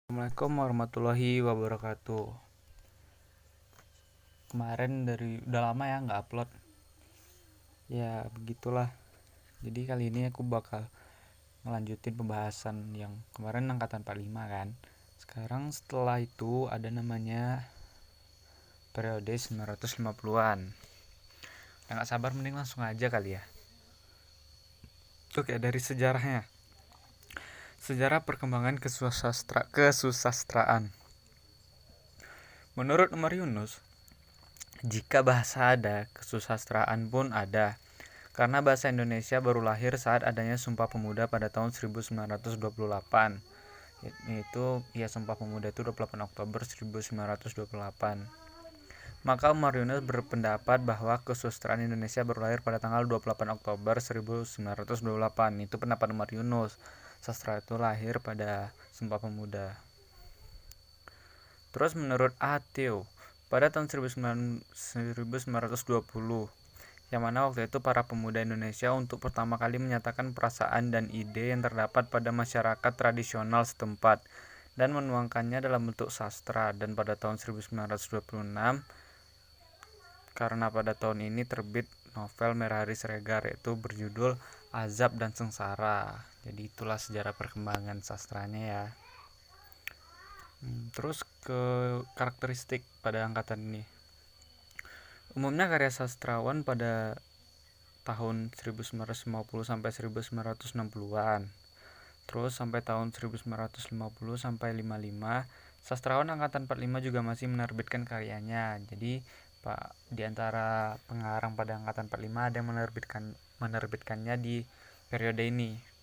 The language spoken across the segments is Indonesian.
Assalamualaikum warahmatullahi wabarakatuh. Kemarin udah lama ya nggak upload. Ya begitulah. Jadi kali ini aku bakal ngelanjutin pembahasan yang kemarin angkatan 45 kan. Sekarang setelah itu ada namanya periode 1950-an. Yang nggak sabar mending langsung aja kali ya. Oke, dari sejarahnya. Sejarah perkembangan kesusastraan. Menurut Umar Yunus, jika bahasa ada, kesusastraan pun ada. Karena bahasa Indonesia baru lahir saat adanya Sumpah Pemuda pada tahun 1928. Yaitu Sumpah Pemuda itu 28 Oktober 1928. Maka Umar Yunus berpendapat bahwa kesusastraan Indonesia baru lahir pada tanggal 28 Oktober 1928. Itu pendapat Umar Yunus. Sastra itu lahir pada Sumpah Pemuda. Terus menurut Ateo, pada tahun 1920, yang mana waktu itu para pemuda Indonesia untuk pertama kali menyatakan perasaan dan ide yang terdapat pada masyarakat tradisional setempat dan menuangkannya dalam bentuk sastra. Dan pada tahun 1926, karena pada tahun ini terbit novel Merah Hari Siregar, yaitu berjudul Azab dan Sengsara. Jadi itulah sejarah perkembangan sastranya ya. Terus ke karakteristik pada angkatan ini. Umumnya karya sastrawan pada tahun 1950 sampai 1960-an. Terus sampai tahun 1950 sampai 55, sastrawan angkatan 45 juga masih menerbitkan karyanya. Jadi di antara pengarang pada angkatan 45 ada yang menerbitkannya di periode ini.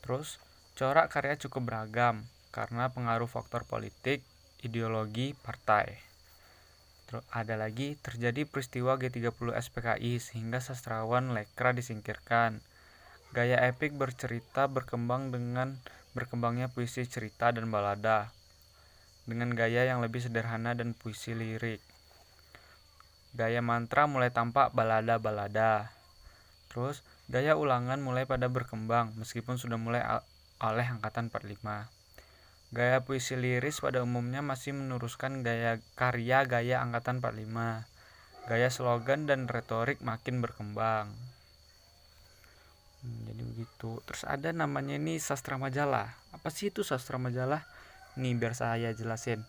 Terus corak karya cukup beragam karena pengaruh faktor politik, ideologi, partai. Ada lagi terjadi peristiwa G30 SPKI sehingga sastrawan lekra disingkirkan. Gaya epik bercerita berkembang dengan berkembangnya puisi cerita dan balada dengan gaya yang lebih sederhana dan puisi lirik. Gaya mantra mulai tampak balada-balada. Terus gaya ulangan mulai pada berkembang meskipun sudah mulai oleh angkatan 45. Gaya puisi liris pada umumnya masih meneruskan gaya angkatan 45. Gaya slogan dan retorik makin berkembang. Jadi begitu. Terus ada namanya ini sastra majalah. Apa sih itu sastra majalah? Nih biar saya jelasin.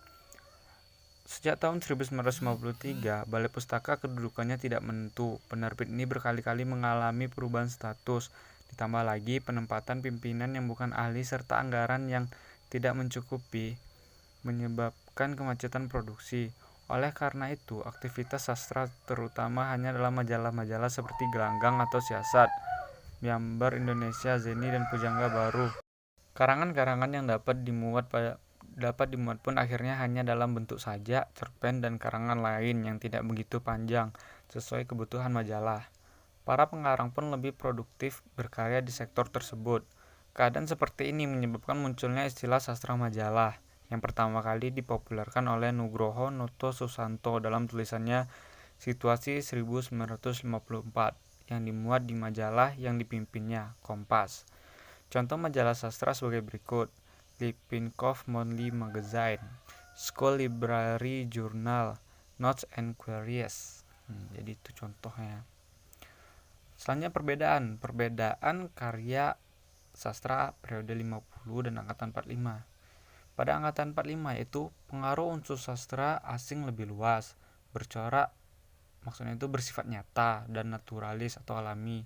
Sejak tahun 1953, Balai Pustaka kedudukannya tidak menentu. Penerbit ini berkali-kali mengalami perubahan status. Ditambah lagi penempatan pimpinan yang bukan ahli serta anggaran yang tidak mencukupi menyebabkan kemacetan produksi. Oleh karena itu, aktivitas sastra terutama hanya dalam majalah-majalah seperti Gelanggang atau Siasat, Miambar Indonesia, Zeni, dan Pujangga Baru. Karangan-karangan yang dapat dimuat pun akhirnya hanya dalam bentuk sajak, cerpen, dan karangan lain yang tidak begitu panjang sesuai kebutuhan majalah. Para pengarang pun lebih produktif berkarya di sektor tersebut. Keadaan seperti ini menyebabkan munculnya istilah sastra majalah yang pertama kali dipopulerkan oleh Nugroho Noto Susanto dalam tulisannya Situasi 1954 yang dimuat di majalah yang dipimpinnya, Kompas. Contoh majalah sastra sebagai berikut: Lippincott Monthly Magazine, School Library Journal, Notes and Queries. Jadi itu contohnya. Selanjutnya perbedaan karya sastra periode 50 dan angkatan 45. Pada angkatan 45 itu pengaruh unsur sastra asing lebih luas, bercorak, maksudnya itu bersifat nyata dan naturalis atau alami.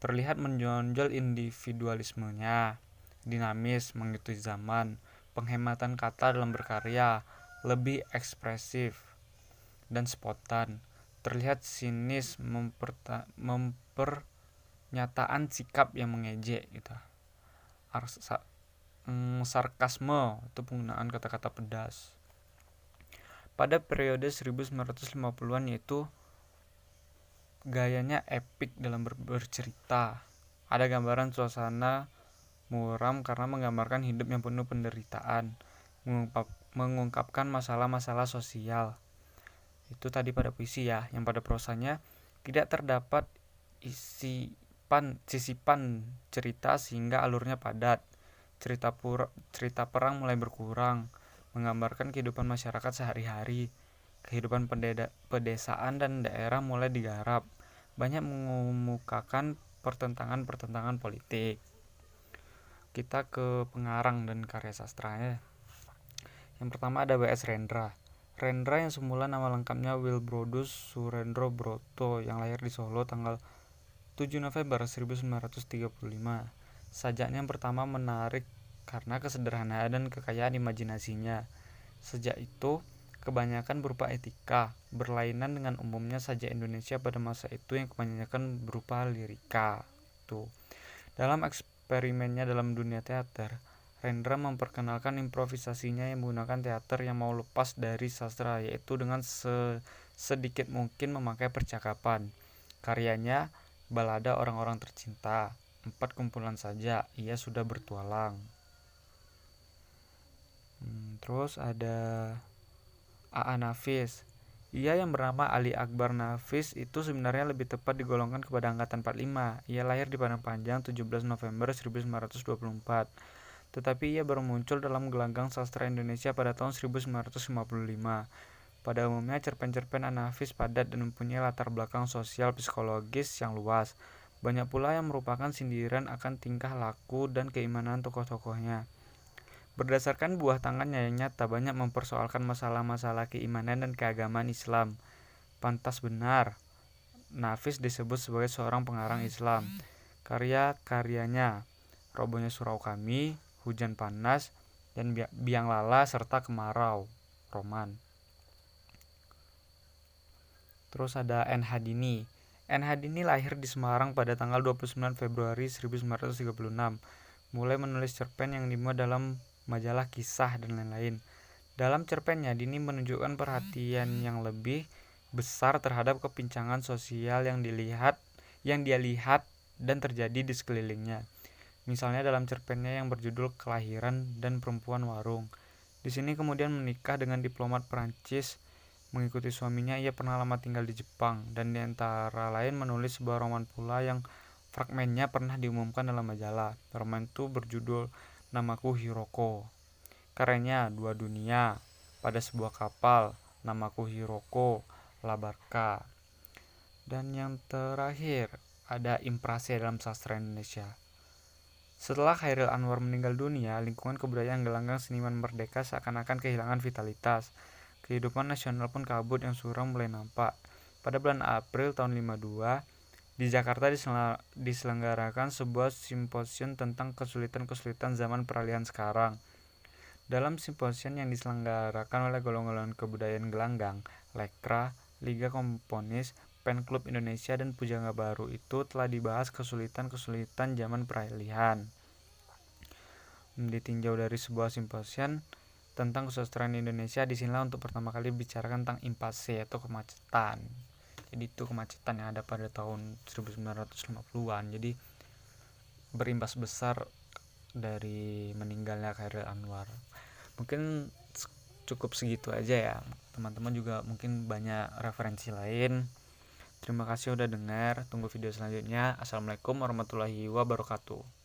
Terlihat menonjol individualismenya, dinamis mengikuti zaman, penghematan kata dalam berkarya, lebih ekspresif dan spontan. Terlihat sinis mempernyataan sikap yang mengejek gitu. Sarkasme itu penggunaan kata-kata pedas. Pada periode 1950-an yaitu gayanya epik dalam bercerita. Ada gambaran suasana muram karena menggambarkan hidup yang penuh penderitaan, mengungkapkan masalah-masalah sosial. Itu tadi pada puisi ya. Yang pada prosanya tidak terdapat sisipan cerita sehingga alurnya padat. cerita perang mulai berkurang, menggambarkan kehidupan masyarakat sehari-hari. Kehidupan pedesaan dan daerah mulai digarap. Banyak mengemukakan pertentangan-pertentangan politik. Kita ke pengarang dan karya sastranya. Yang pertama ada W.S. Rendra. Rendra yang semula nama lengkapnya Wilbrodus Surendro Broto, yang lahir di Solo tanggal 7 November 1935. Sajaknya yang pertama menarik karena kesederhanaan dan kekayaan imajinasinya. Sejak itu, kebanyakan berupa etika, berlainan dengan umumnya sajak Indonesia pada masa itu yang kebanyakan berupa lirika. Tuh. Dalam eksperimennya dalam dunia teater, Rendra memperkenalkan improvisasinya yang menggunakan teater yang mau lepas dari sastra, yaitu dengan sedikit mungkin memakai percakapan. Karyanya Balada Orang-orang Tercinta, 4 kumpulan saja, ia sudah bertualang. Terus ada A.A. Nafis. Ia yang bernama Ali Akbar Nafis itu sebenarnya lebih tepat digolongkan kepada angkatan 45. Ia lahir di Padang Panjang 17 November 1924. Tetapi ia baru muncul dalam gelanggang sastra Indonesia pada tahun 1955. Pada umumnya cerpen-cerpen Nafis padat dan mempunyai latar belakang sosial psikologis yang luas. Banyak pula yang merupakan sindiran akan tingkah laku dan keimanan tokoh-tokohnya. Berdasarkan buah tangannya yang nyata, banyak mempersoalkan masalah-masalah keimanan dan keagamaan Islam. Pantas benar, Nafis disebut sebagai seorang pengarang Islam. Karya-karyanya Robohnya Surau Kami, Hujan Panas, dan Biang Lala serta Kemarau, roman. Terus ada N. Hadini. N. Hadini lahir di Semarang pada tanggal 29 Februari 1936. Mulai menulis cerpen yang dimuat dalam majalah Kisah dan lain-lain. Dalam cerpennya, Dini menunjukkan perhatian yang lebih besar terhadap kepincangan sosial yang dia lihat dan terjadi di sekelilingnya. Misalnya dalam cerpennya yang berjudul Kelahiran dan Perempuan Warung. Di sini kemudian menikah dengan diplomat Perancis. Mengikuti suaminya, ia pernah lama tinggal di Jepang, dan di antara lain menulis sebuah roman pula yang fragmennya pernah diumumkan dalam majalah. Roman itu berjudul Namaku Hiroko. Karyanya Dua Dunia, Pada Sebuah Kapal, Namaku Hiroko, Labarka. Dan yang terakhir ada Imprase dalam sastra Indonesia. Setelah Chairil Anwar meninggal dunia, lingkungan kebudayaan gelanggang seniman merdeka seakan-akan kehilangan vitalitas. Kehidupan nasional pun kabut yang suram mulai nampak. Pada bulan April tahun 52, di Jakarta diselenggarakan sebuah simposium tentang kesulitan-kesulitan zaman peralihan sekarang. Dalam simposium yang diselenggarakan oleh golongan kebudayaan gelanggang, Lekra, Liga Komponis, Pen Klub Indonesia, dan Pujangga Baru itu telah dibahas kesulitan-kesulitan zaman peralihan. Ditinjau dari sebuah simposium tentang kesusastraan Indonesia, disinilah untuk pertama kali bicarakan tentang impasse atau kemacetan. Jadi itu kemacetan yang ada pada tahun 1950-an. Jadi berimbas besar dari meninggalnya Chairil Anwar. Mungkin cukup segitu aja ya. Teman-teman juga mungkin banyak referensi lain. Terima kasih udah dengar. Tunggu video selanjutnya. Assalamualaikum warahmatullahi wabarakatuh.